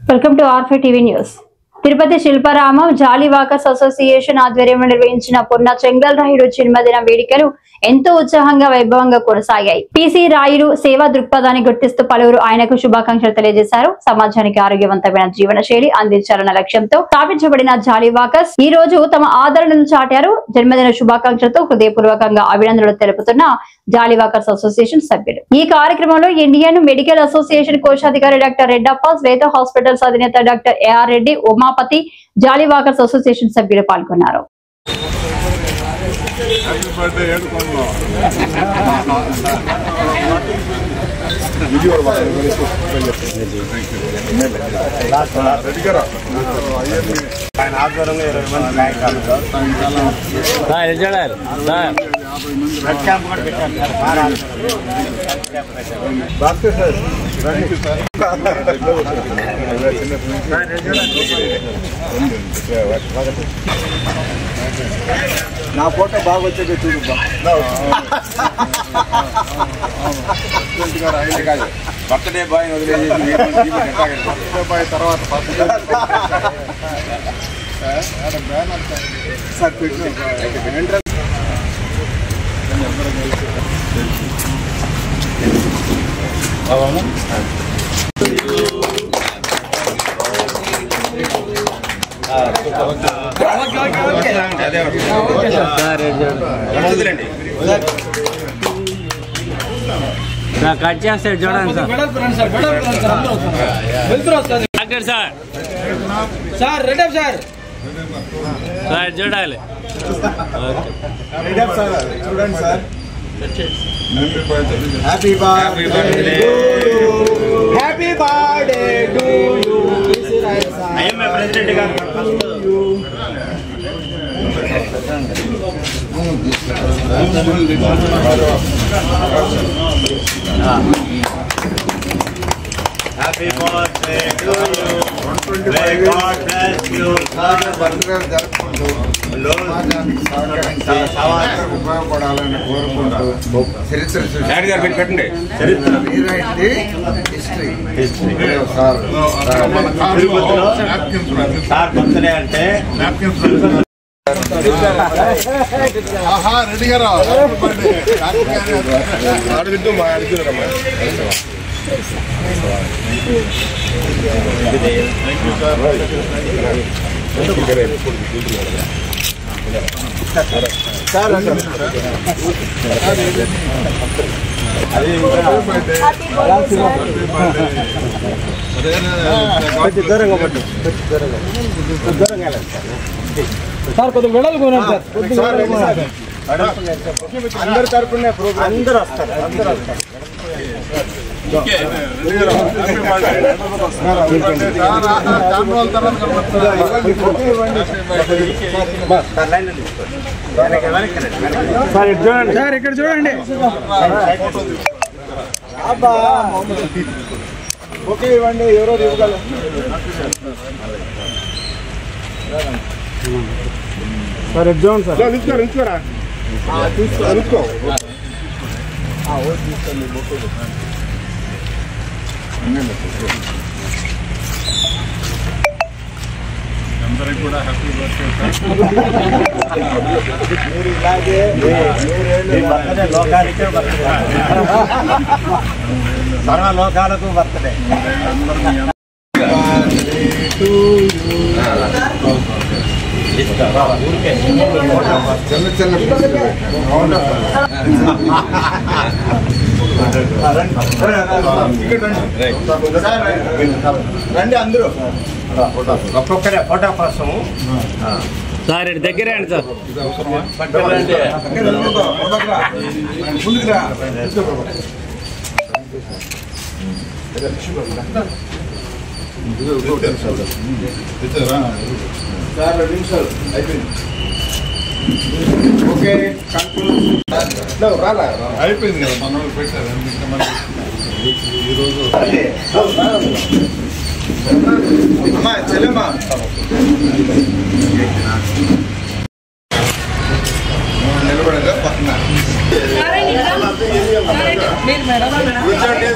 Welcome to ఆర్ఫే TV news. Tirupati Shilparamam jolly walkers association ఆధ్వర్యంలో నిర్వహించిన పొన్న చెంగల్ రాయుడు జన్మదిన వేడుకలు ఎంతో ఉత్సాహంగా వైభవంగా కొనసాగాయి. పీసీ రాయుడు సేవా దృక్పథాన్ని గుర్తిస్తూ పలువురు ఆయనకు శుభాకాంక్షలు తెలియజేశారు. సమాజానికి ఆరోగ్యవంతమైన జీవన శైలి అందించాలన్న లక్ష్యంతో స్థాపించబడిన జాలీ వాకర్స్ ఈ రోజు తమ ఆదరణను చాటారు. జన్మదిన శుభాకాంక్షలతో హృదయపూర్వకంగా అభినందనలు తెలుపుతున్న జాలీ వాకర్స్ అసోసియేషన్ సభ్యులు. ఈ కార్యక్రమంలో ఇండియన్ మెడికల్ అసోసియేషన్ కోశాధికారి డాక్టర్ రెడ్డప్ప, శ్వేత హాస్పిటల్స్ అధినేత డాక్టర్ ఏఆర్ రెడ్డి, ఉమాపతి, జాలీ వాకర్స్ అసోసియేషన్ సభ్యులు పాల్గొన్నారు. నా ఫోటో బాగా వచ్చేది చూడు. బర్త్డే బాయ్ బాయ్ తర్వాత కట్ చేస్తాడు చూడండి sir. Sir ready sir sir చూడాలి చూడండి sir. Happy birthday to you. President గారు Happy birthday to you. May God bless you. జరుపుకుంటూ సమాజానికి ఉపయోగపడాలని కోరుకుంటూ చరిత్ర పెట్టండి. చరిత్ర హిస్టరీ తిరుపతిలో సార్ బర్త్డే అంటే రెడ్డి గారు అడుగుతూ మా అడుగుతున్నారమ్మా. సార్ కొద్దిగా వెడలు కొనండి సార్. అందరి తరపునే ప్రోగ్రామ్ అందరూ వస్తారు. సార్ ఇక్కడ చూడండి. ఓకే ఇవ్వండి. ఎవరో ఇవ్వగలరు సార్ ఎగ్జామ్ సార్ తీసుకోరా తీసుకో. అందరికి కూడా హ్యాపీ బర్త్డే. మీరు ఇలాగే లోకానికే బర్త్డే, సర్వ లోకాలకు బర్త్డే. చిన్న చిన్న రండి అందరూ ఒక్కొక్కరే ఫోటో కోసము. సార్ ఇటు దగ్గరే అండి సార్. సార్ 2 నిమిషాలు అయిపోయింది. ఓకే రాలా అయిపోయింది కదా. మన వాళ్ళు పెట్టారు ఈరోజు. అమ్మా చెల్లెమ్మా నిలబడగా పక్కన కూర్చోండి.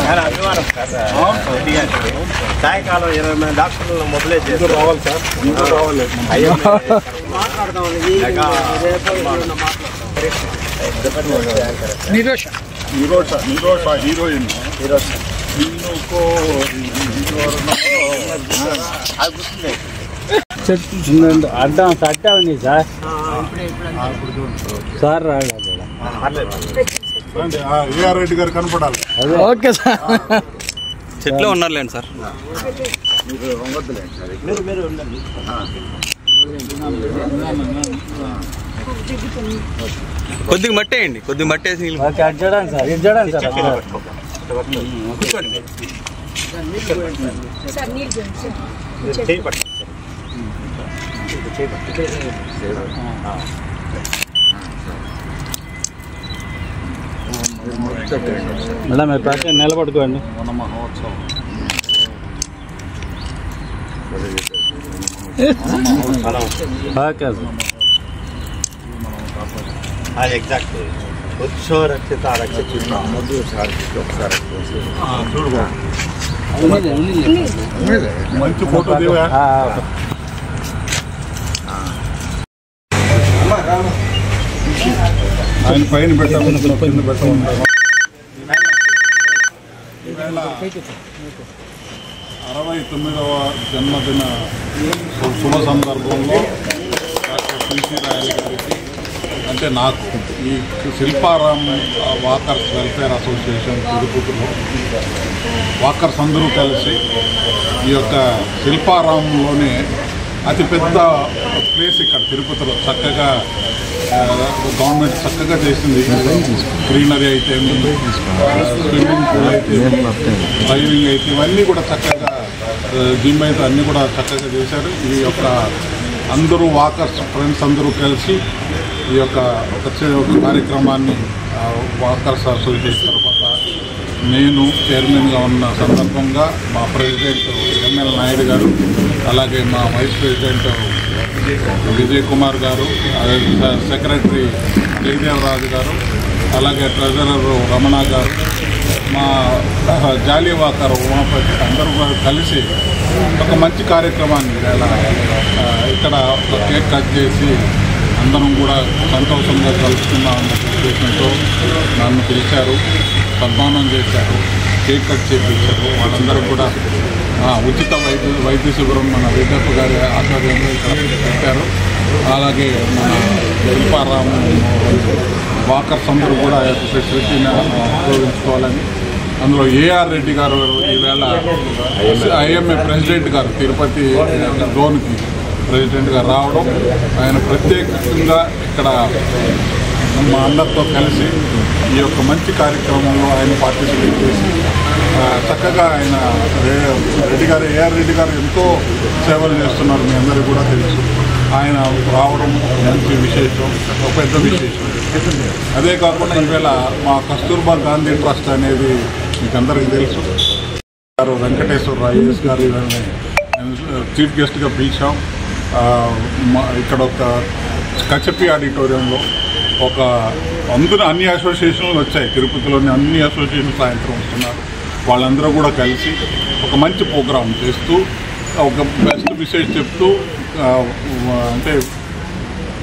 చాలా అభిమానం సాయంకాలం 20 మంది డాక్టర్లను మొబిలైజ్ చేస్తారు. రావాలి సార్, రావాలి హీరోయిన్ అడ్వాన్స్ అట్టే ఉంది సార్. సార్ రాలేదు. ఏఆర్ రెడ్డి గారు కనపడాలి. Okay sir. చెట్లో ఉన్నారులేండి సార్. కొద్దిగా మట్టేయండి, కొద్దిగా మట్టేసి చూడండి సార్. ఇది చూడండి సార్. మేడం మీరు ప్రతి నిలబడుకోండి. Okay sir. Exact Rakshita Rakshita మంచి ఫోటో దివా. ఆయన పైన పెట్టాలి, కింద పెట్టాలి. 69వ జన్మదిన శుభ సందర్భంలో డాక్టర్ పిసి రాయలు గారికి, అంటే నాకు ఈ శిల్పారాం వాకర్స్ వెల్ఫేర్ అసోసియేషన్ తిరుపతిలో వాకర్స్ అందరూ కలిసి ఈ యొక్క శిల్పారాంలోనే అతిపెద్ద ప్లేస్ ఇక్కడ తిరుపతిలో చక్కగా గవర్నమెంట్ చక్కగా చేసింది. గ్రీనరీ అయితే, స్విమ్మింగ్ పూల్ అయితే, డ్రైవింగ్ అయితే, ఇవన్నీ కూడా చక్కగా, జిమ్ అయితే అన్నీ కూడా చక్కగా చేశారు. ఈ యొక్క అందరూ వాకర్స్ ఫ్రెండ్స్ అందరూ కలిసి ఈ యొక్క ఒక కార్యక్రమాన్ని వాకర్స్ అసోసియేషన్ తర్వాత నేను చైర్మన్గా ఉన్న సందర్భంగా మా ప్రెసిడెంట్ ఎంఎల్ నాయుడు గారు, అలాగే మా వైస్ ప్రెసిడెంట్ విజయ్ కుమార్ గారు, సెక్రటరీ జగదేవరాజు గారు, అలాగే ట్రెజరర్ రమణ గారు, మా జాలీ వాకర్ ఉమాపతి అందరూ కలిసి ఒక మంచి కార్యక్రమాన్ని ఇక్కడ ఒక కేక్ కట్ చేసి అందరం కూడా సంతోషంగా కలుసుకున్నాం అన్న ఉద్దేశంతో నన్ను పిలిచారు, సన్మానం చేశారు, కేక్ కట్ చేయించారు. వాళ్ళందరూ కూడా ఉచిత వైద్య శిబిరం మన రెడ్డప్ప గారి ఆధ్వర్యంలో ఇక్కడ పెట్టారు. అలాగే మన శిల్పారాం వాకర్స్ అందరూ కూడా ఫెసిలిటీని ఉపయోగించుకోవాలని, అందులో ఏఆర్ రెడ్డి గారు ఈవేళ ఐఎంఏ ప్రెసిడెంట్ గారు తిరుపతి జోన్కి ప్రెసిడెంట్గా రావడం, ఆయన ప్రత్యేకంగా ఇక్కడ మా అందరితో కలిసి ఈ యొక్క మంచి కార్యక్రమంలో ఆయన పార్టిసిపేట్ చేసి చక్కగా ఆయన రెడ్డి గారు, ఏఆర్ రెడ్డి గారు ఎంతో సేవలు చేస్తున్నారు, మీ అందరికీ కూడా తెలుసు. ఆయన రావడం మంచి విశేషం, ఒక పెద్ద విశేషం. అదే కాకుండా ఈవేళ మా కస్తూర్బా గాంధీ ట్రస్ట్ అనేది మీకు అందరికీ తెలుసు. వెంకటేశ్వర ఐఏఎస్ గారు చీఫ్ గెస్ట్గా పిలిచాం. ఇక్కడ ఒక కచపి ఆడిటోరియంలో ఒక అన్ని అసోసియేషన్లు వచ్చాయి, తిరుపతిలోని అన్ని అసోసియేషన్ సాయంత్రం వస్తున్నారు. వాళ్ళందరూ కూడా కలిసి ఒక మంచి ప్రోగ్రాం చేస్తూ ఒక బెస్ట్ విషయం చెప్తూ, అంటే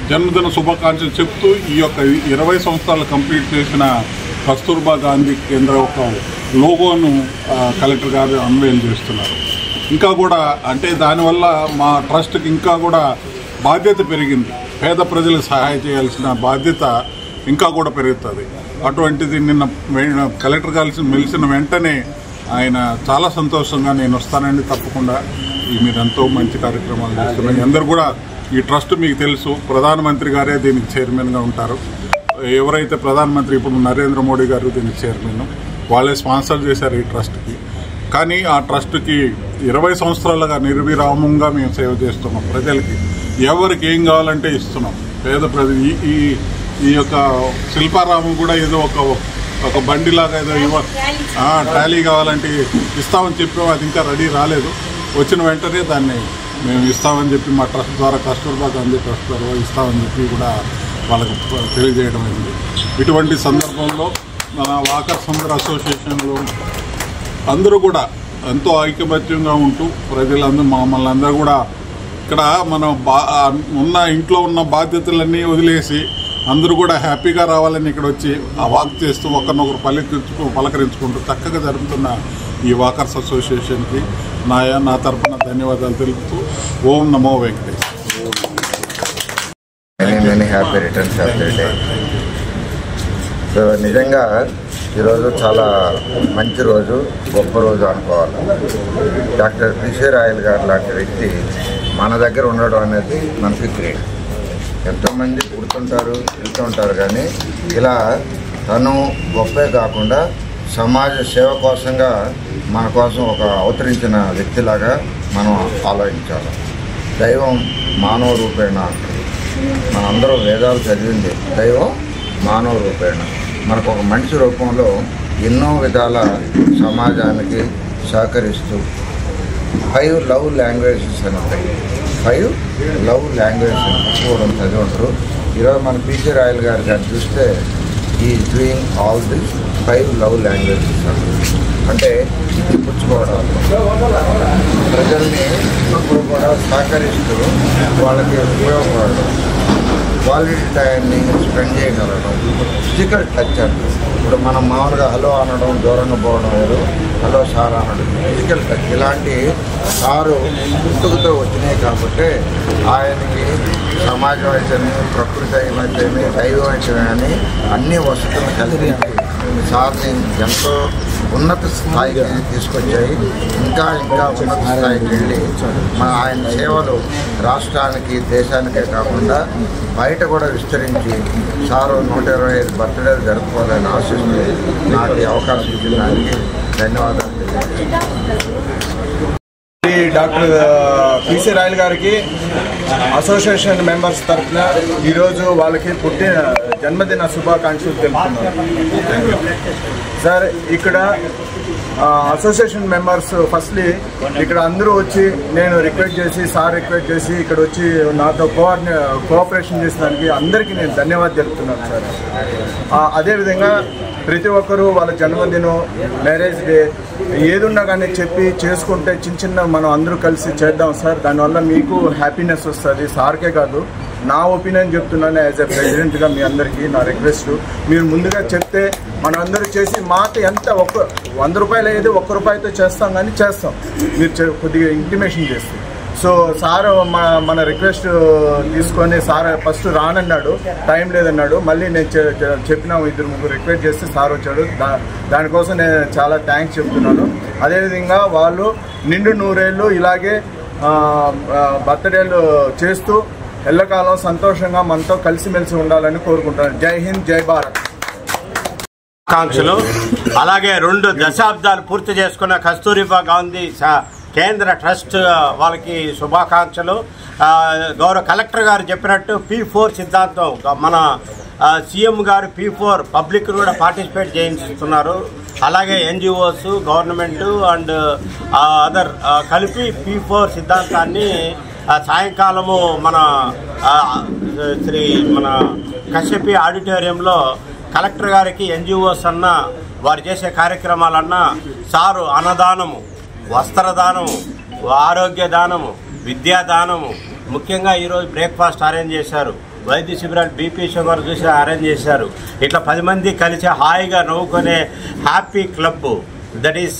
జన్మదిన శుభాకాంక్షలు చెప్తూ ఈ యొక్క 20 సంవత్సరాలు కంప్లీట్ చేసిన కస్తూర్బా గాంధీ కేంద్ర ఒక లోగోను కలెక్టర్ గారు అన్వేల్ చేస్తున్నారు. ఇంకా కూడా అంటే దానివల్ల మా ట్రస్ట్కి ఇంకా కూడా బాధ్యత పెరిగింది. పేద ప్రజలకు సహాయం చేయాల్సిన బాధ్యత ఇంకా కూడా పెరుగుతుంది. అటువంటిది నిన్న కలెక్టర్ కలిసి మెలిసిన వెంటనే ఆయన చాలా సంతోషంగా నేను వస్తానండి తప్పకుండా మీరు ఎంతో మంచి కార్యక్రమాలు చేస్తున్నారు. అందరూ కూడా ఈ ట్రస్ట్ మీకు తెలుసు, ప్రధానమంత్రి గారే దీనికి చైర్మన్గా ఉంటారు. ఎవరైతే ప్రధానమంత్రి ఇప్పుడు నరేంద్ర మోడీ గారు దీనికి చైర్మన్, వాళ్ళే స్పాన్సర్ చేశారు ఈ ట్రస్ట్కి. కానీ ఆ ట్రస్ట్కి 20 సంవత్సరాలుగా నిర్విరామంగా మేము సేవ చేస్తున్నాం. ప్రజలకి ఎవరికి ఏం కావాలంటే ఇస్తున్నాం. పేద ప్రజలు ఈ యొక్క శిల్పారామం కూడా ఏదో ఒక బండిలాగా ఏదో ట్రాలీ కావాలంటే ఇస్తామని చెప్పాము. అది ఇంకా రెడీ రాలేదు. వచ్చిన వెంటనే దాన్ని మేము ఇస్తామని చెప్పి మా ట్రస్ట్ ద్వారా కస్తూర్బా గాంధీ ట్రస్ట్ ద్వారా ఇస్తామని చెప్పి కూడా వాళ్ళకు తెలియజేయడం అయింది. ఇటువంటి సందర్భంలో మన వాకర్స్ అందరూ అసోసియేషన్లో అందరూ కూడా ఎంతో ఐకమత్యంగా ఉంటూ ప్రజలందరూ మమ్మల్ని అందరూ కూడా ఇక్కడ మనం ఇంట్లో ఉన్న బాధ్యతలన్నీ వదిలేసి అందరూ కూడా హ్యాపీగా రావాలని ఇక్కడ వచ్చి ఆ వాక్ చేస్తూ ఒకరినొకరు పలకరించుకుంటూ చక్కగా జరుగుతున్న ఈ వాకర్స్ అసోసియేషన్కి నా తరఫున ధన్యవాదాలు తెలుపుతూ ఓం నమో Venkatesh. Happy returns of the day. So నిజంగా ఈరోజు చాలా మంచి రోజు, గొప్ప రోజు అనుకోవాలి. డాక్టర్ పిసి రాయల్ గారు లాంటి వ్యక్తి మన దగ్గర ఉండడం అనేది మనకి గ్రేట్. ఎంతోమంది పుడుతుంటారు, వెళ్తుంటారు, కానీ ఇలా తను గొప్పే కాకుండా సమాజ సేవ కోసంగా మన కోసం ఒక అవతరించిన వ్యక్తిలాగా మనం ఆలోచించాలి. దైవం మానవ రూపేణ అంటారు. మనందరూ వేదాలు చదివింది దైవం మానవ రూపేణ. మనకు ఒక మనిషి రూపంలో ఎన్నో విధాల సమాజానికి సహకరిస్తూ 5 లవ్ లాంగ్వేజెస్ అని ఉంటాయి. 5 లవ్ లాంగ్వేజెస్ కూడా చదివి ఉంటారు. ఈరోజు మన పిసి రాయల్ గారు చూస్తే ఈ doing all this 5 love languages అంటే పుచ్చుకోవడం, ప్రజల్ని ఇప్పుడు కూడా సహకరిస్తూ వాళ్ళకి ఉపయోగపడడం, క్వాలిటీ టైంని స్పెండ్ చేయగలగడం, ఫిజికల్ టచ్ అంటే ఇప్పుడు మనం మామూలుగా హలో అనడం, దూరంగా పోవడం వేరు, హలో సార్ అనడం, ఫిజికల్ టచ్. ఇలాంటి సారు పుట్టుకతో వచ్చినాయి కాబట్టి ఆయనకి సమాజం అయితేనే, ప్రకృతి అయితేనే, దైవం అయితేనే అని అన్ని వసతులను కలిగించి సార్ని ఎంతో ఉన్నత స్థాయికి తీసుకొచ్చాయి. ఇంకా ఉన్నత స్థాయికి వెళ్ళి ఆయన సేవలు రాష్ట్రానికి, దేశానికే కాకుండా బయట కూడా విస్తరించి సారు 125 బర్త్డేలు జరుపుకోవాలని ఆశిస్తూ నాకు ఈ అవకాశం ఇచ్చిన దానికి ధన్యవాదాలు తెలియజేస్తున్నాను. డాక్టర్ పిసి రాయల్ గారికి అసోసియేషన్ మెంబర్స్ తరఫున ఈరోజు వాళ్ళకి జన్మదిన శుభాకాంక్షలు తెలుపుతున్నాను. సార్, ఇక్కడ అసోసియేషన్ మెంబర్స్ ఫస్ట్లీ ఇక్కడ అందరూ వచ్చి నేను రిక్వెస్ట్ చేసి, సార్ రిక్వెస్ట్ చేసి ఇక్కడ వచ్చి నాతో కోఆపరేషన్ చేసినందుకు అందరికీ నేను ధన్యవాదాలు తెలుపుతున్నాను సార్. అదేవిధంగా ప్రతి ఒక్కరూ వాళ్ళ జన్మదినం, మ్యారేజ్ డే ఏదున్నా కానీ చెప్పి చేసుకుంటే చిన్న మనం అందరూ కలిసి చేద్దాం సార్. దానివల్ల మీకు హ్యాపీనెస్ వస్తుంది. సార్కే కాదు, నా ఒపీనియన్ చెప్తున్నాను యాజ్ ఎ ప్రెసిడెంట్గా. మీ అందరికీ నా రిక్వెస్ట్, మీరు ముందుగా చెప్తే మనం అందరూ చేసి మాకు ఎంత 100 రూపాయలు అయ్యేది 1 రూపాయితో చేస్తాం, కానీ చేస్తాం మీరు కొద్దిగా ఇంటిమేషన్ చేస్తే. సో సార్ మన రిక్వెస్ట్ తీసుకొని సార్ ఫస్ట్ రానన్నాడు, టైం లేదన్నాడు. మళ్ళీ నేను చెప్పిన 2-3 రిక్వెస్ట్ చేస్తే సార్ వచ్చాడు. దానికోసం నేను చాలా థ్యాంక్స్ చెప్తున్నాను. అదేవిధంగా వాళ్ళు నిండు 100 ఏళ్ళు ఇలాగే బర్త్డేలు చేస్తూ ఎల్లకాలం సంతోషంగా మనతో కలిసిమెలిసి ఉండాలని కోరుకుంటాను. జై హింద్, జై భారత్. ఆకాంక్షలు. అలాగే 2 దశాబ్దాలు పూర్తి చేసుకున్న కస్తూరిబా గాంధీ కేంద్ర ట్రస్ట్ వాళ్ళకి శుభాకాంక్షలు. గౌరవ కలెక్టర్ గారు చెప్పినట్టు P4 సిద్ధాంతం మన సీఎం గారు P4 పబ్లిక్ కూడా పార్టిసిపేట్ చేయిస్తున్నారు. అలాగే NGOs, గవర్నమెంట్ అండ్ అదర్ కలిపి P4 సిద్ధాంతాన్ని సాయంకాలము మన కశ్యపి ఆడిటోరియంలో కలెక్టర్ గారికి NGOs అన్న వారు చేసే కార్యక్రమాలన్నా సారు అన్నదానము, వస్త్రదానము, ఆరోగ్య దానము, విద్యాదానము, ముఖ్యంగా ఈరోజు బ్రేక్ఫాస్ట్ అరేంజ్ చేశారు. వైద్య శిబిరాలు, బీపీ షుగర్ చూసి అరేంజ్ చేశారు. ఇట్లా 10 మంది కలిసి హాయిగా నవ్వుకునే happy club, that is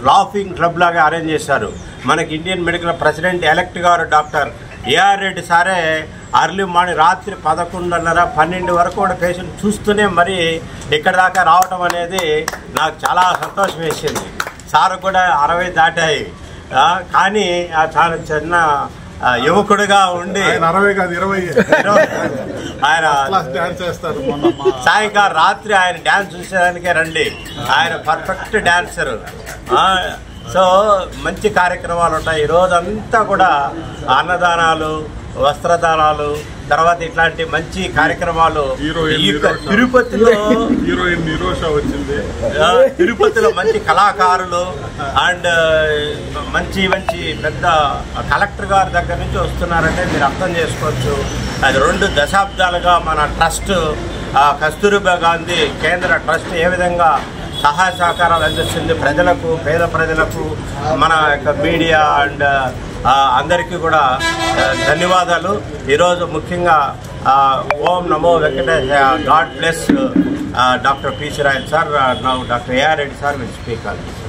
laughing club లాగా అరేంజ్ చేశారు. మనకి Indian medical president elect garu doctor AR Reddy సారే అర్లీ మార్నింగ్ రాత్రి 11:30, 12 వరకు కూడా పేషెంట్ చూస్తూనే మరి ఇక్కడ దాకా రావటం అనేది నాకు చాలా సంతోషం వేసింది. సార్ కూడా 60 దాటాయి. కానీ చాలా చిన్న యువకుడిగా ఉండి ఆయన సాయంకాలం రాత్రి ఆయన డ్యాన్స్ చూసేదానికే రండి. ఆయన పర్ఫెక్ట్ డాన్సర్. సో మంచి కార్యక్రమాలు ఉంటాయి. ఈరోజంతా కూడా అన్నదానాలు, వస్త్రదానాలు, తర్వాత ఇట్లాంటి మంచి కార్యక్రమాలు. తిరుపతిలో మంచి కళాకారులు అండ్ మంచి మంచి పెద్ద కలెక్టర్ గారి దగ్గర నుంచి వస్తున్నారంటే మీరు అర్థం చేసుకోవచ్చు. అది 2 దశాబ్దాలుగా మన ట్రస్ట్ కస్తూరిబా గాంధీ కేంద్ర ట్రస్ట్ ఏ విధంగా సహాయ సహకారాలు అందిస్తుంది ప్రజలకు, పేద ప్రజలకు, మన యొక్క మీడియా అండ్ అందరికీ కూడా ధన్యవాదాలు. ఈరోజు ముఖ్యంగా ఓం నమో Venkatesa, God bless doctor PC. Royal sir. Now doctor AR. Reddy sir will speak on this.